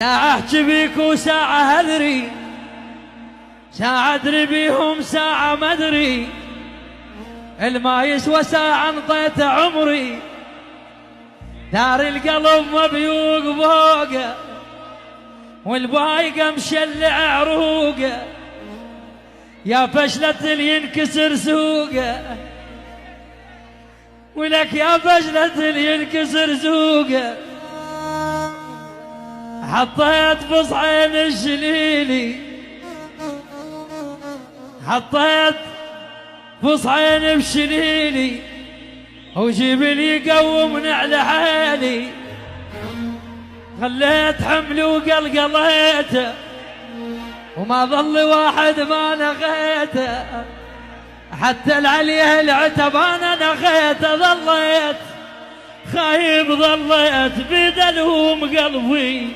ساعة احكي بيك وساعة ادري، ساعة ادري بيهم ساعة ما ادري، الما يسوى ساعة انطيت عمري، دار القلب مبيوق بوقه والبايقه مشلع عروقه، يا فشلة اللي ينكسر سوقه ولك يا فشلة اللي ينكسر سوقه. حطيت بصعين الشليلي، حطيت بصعين بشليلي وجبلي قومني على حالي، خليت حملي وقلقليته وما ظل واحد ما نغيته، حتى العليه العتب انا نغيته، ظليت خايب ظليت بدلهم قلبي